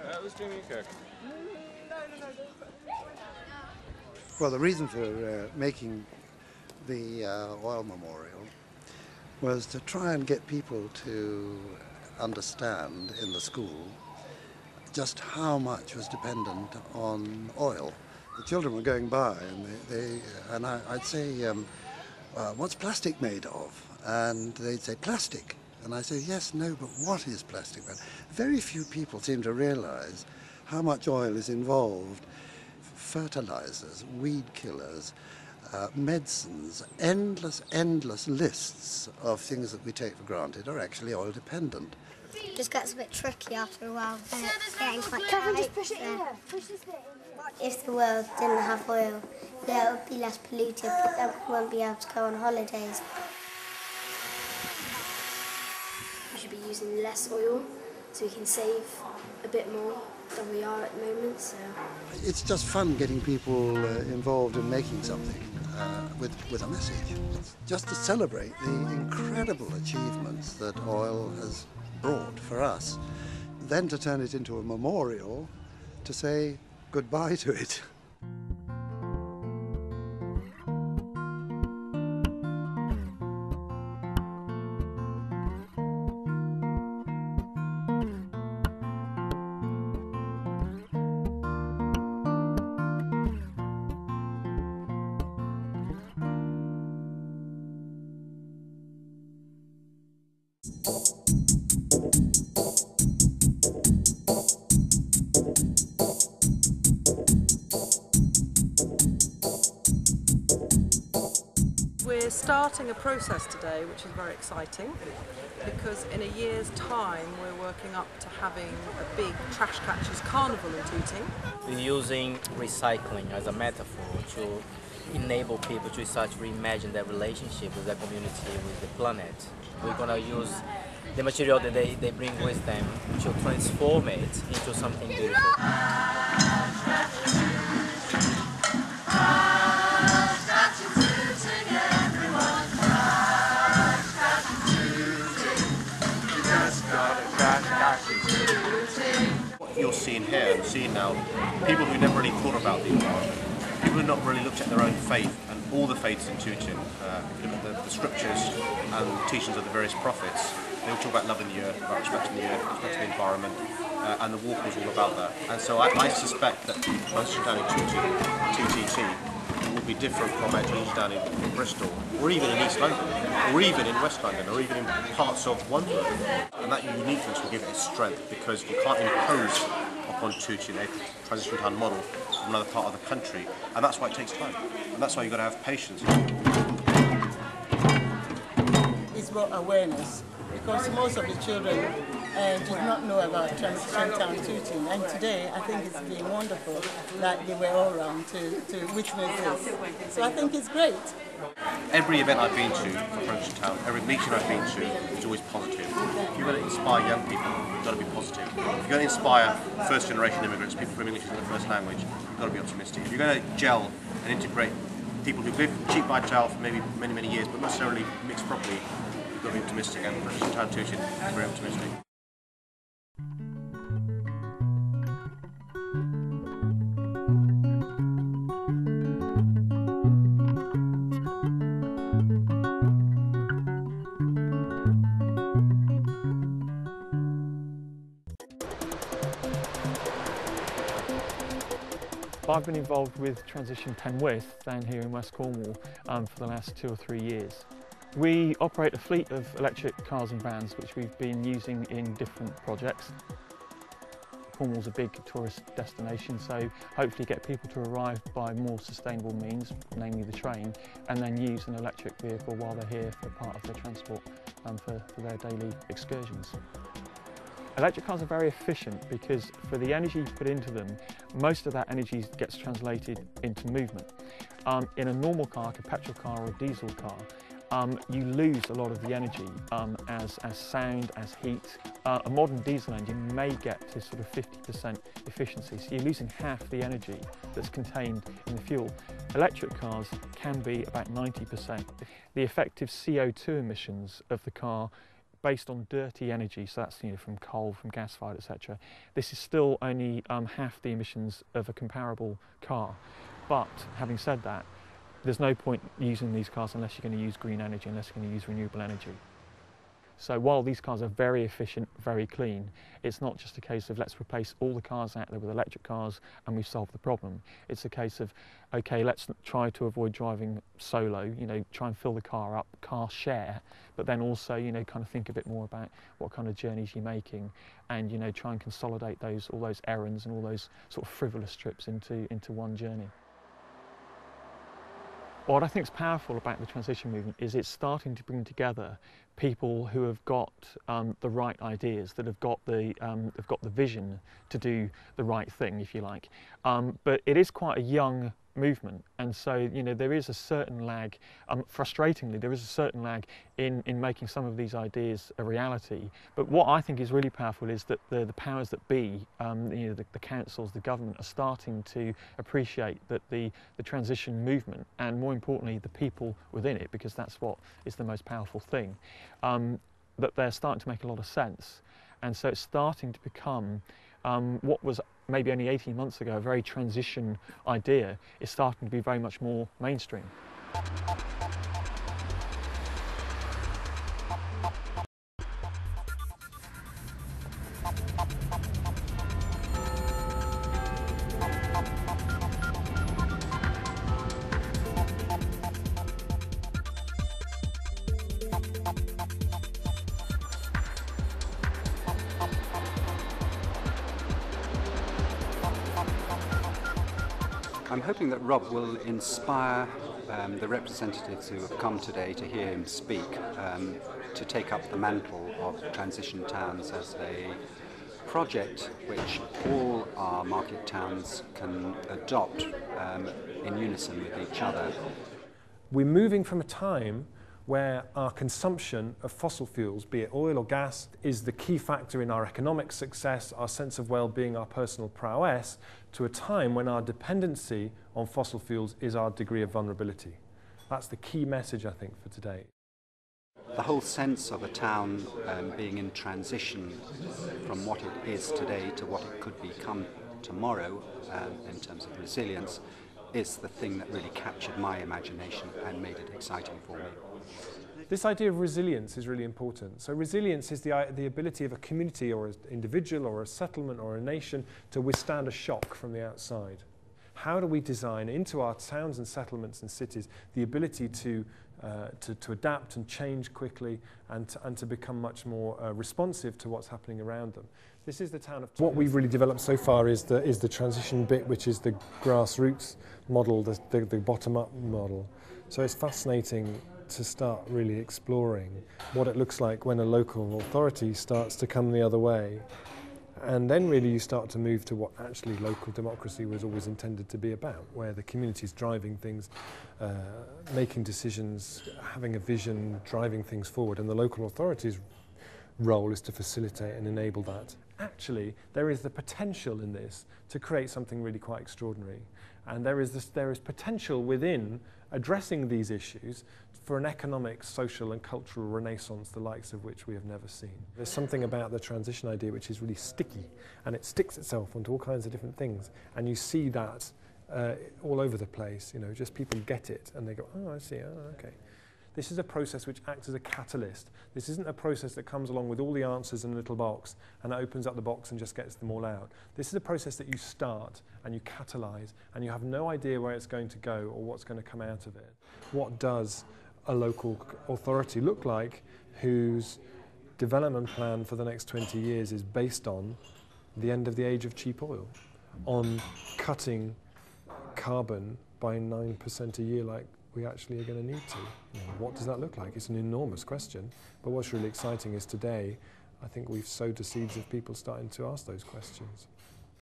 That was Damien Kirk. Well, the reason for making the oil memorial was to try and get people to understand in the school just how much was dependent on oil. The children were going by and I'd say, what's plastic made of? And they'd say, plastic. And I say, yes, no, but what is plastic made? Very few people seem to realize how much oil is involved. Fertilizers, weed killers, medicines, endless lists of things that we take for granted are actually oil dependent. It just gets a bit tricky after a while. It's getting quite Catherine, tight. just push it in there. Push this bit in. If the world didn't have oil, it would be less polluted, but then we won't be able to go on holidays. We should be using less oil so we can save a bit more than we are at the moment. So It's just fun getting people involved in making something with a message. Just to celebrate the incredible achievements that oil has brought for us. Then to turn it into a memorial to say goodbye to it. We're starting a process today which is very exciting because in a year's time we're working up to having a big trash catchers carnival in Tooting. We're using recycling as a metaphor to enable people to start to reimagine their relationship with their community, with the planet. We're going to use the material that they bring with them to transform it into something beautiful. What you're seeing here and seeing now, people who never really thought about the environment, people who not really looked at their own faith and all the faiths in Tooting, if you look at the scriptures and the teachings of the various prophets, they all talk about loving the earth, about respecting the earth, respecting the environment, and the walk was all about that. And so I suspect that transition down in Tooting, TTT, will be different from a transition down in Bristol, or even in East London, or even in West London, or even in parts of Wandsworth. And that uniqueness will give it its strength, because you can't impose upon Tooting a transition town model from another part of the country, and that's why it takes time, and that's why you've got to have patience. It's about awareness, because most of the children did not know about Transition Town Tooting, and today I think it's been wonderful that they were all around to witness this. So I think it's great. Every event I've been to for Transition Town, every meeting I've been to, is always positive. If you're going to inspire young people, you've got to be positive. If you're going to inspire first generation immigrants, people from English as their first language, you've got to be optimistic. If you're going to gel and integrate people who've lived cheek by jowl for maybe many years, but not necessarily mixed properly, you've got to be optimistic, and Transition Town Tooting is very optimistic. I've been involved with Transition Penwith down here in West Cornwall for the last 2 or 3 years. We operate a fleet of electric cars and vans which we've been using in different projects. Cornwall's a big tourist destination, so hopefully get people to arrive by more sustainable means, namely the train, and then use an electric vehicle while they're here for part of their transport for their daily excursions. Electric cars are very efficient because for the energy you put into them, most of that energy gets translated into movement. In a normal car, like a petrol car or a diesel car, you lose a lot of the energy as sound, as heat. A modern diesel engine may get to sort of 50% efficiency, so you're losing half the energy that's contained in the fuel. Electric cars can be about 90%. The effective CO2 emissions of the car based on dirty energy, so that's from coal, from gas-fired, etc. This is still only half the emissions of a comparable car. But having said that, there's no point using these cars unless you're going to use green energy, unless you're going to use renewable energy. So while these cars are very efficient, very clean, it's not just a case of let's replace all the cars out there with electric cars and we've solved the problem. It's a case of, okay, let's try to avoid driving solo, try and fill the car up, car share, but then also, kind of think a bit more about what kind of journeys you're making and, try and consolidate all those errands and all those sort of frivolous trips into one journey. What I think is powerful about the transition movement is it's starting to bring together people who have got the right ideas, that have got the vision to do the right thing, if you like. But it is quite a young movement, and so there is a certain lag. Frustratingly, there is a certain lag in making some of these ideas a reality. But what I think is really powerful is that the powers that be, the councils, the government, are starting to appreciate that the transition movement, and more importantly the people within it, because that's what is the most powerful thing, that they're starting to make a lot of sense. And so it's starting to become what was maybe only 18 months ago a very transition idea is starting to be very much more mainstream. I'm hoping that Rob will inspire the representatives who have come today to hear him speak to take up the mantle of Transition Towns as a project which all our market towns can adopt in unison with each other. We're moving from a time where our consumption of fossil fuels, be it oil or gas, is the key factor in our economic success, our sense of well-being, our personal prowess, to a time when our dependency on fossil fuels is our degree of vulnerability. That's the key message, I think, for today. The whole sense of a town being in transition from what it is today to what it could become tomorrow in terms of resilience is the thing that really captured my imagination and made it exciting for me. This idea of resilience is really important. So resilience is the ability of a community or an individual or a settlement or a nation to withstand a shock from the outside. How do we design into our towns and settlements and cities the ability to adapt and change quickly and to become much more responsive to what's happening around them? This is the town of... What we've really developed so far is the transition bit, which is the grassroots model, the bottom-up model. So it's fascinating to start really exploring what it looks like when a local authority starts to come the other way. And then really you start to move to what actually local democracy was always intended to be about, where the community is driving things, making decisions, having a vision, driving things forward, and the local authority's role is to facilitate and enable that. Actually, there is the potential in this to create something really quite extraordinary. And there is potential within addressing these issues for an economic, social and cultural renaissance, the likes of which we have never seen. There's something about the transition idea which is really sticky, and it sticks itself onto all kinds of different things. And you see that all over the place, just people get it and they go, oh, I see, oh, okay. This is a process which acts as a catalyst. This isn't a process that comes along with all the answers in a little box and it opens up the box and just gets them all out. This is a process that you start and you catalyse and you have no idea where it's going to go or what's going to come out of it. What does a local authority look like whose development plan for the next 20 years is based on the end of the age of cheap oil, on cutting carbon by 9% a year like we actually are going to need to? What does that look like? It's an enormous question, but what's really exciting is today I think we've sowed the seeds of people starting to ask those questions.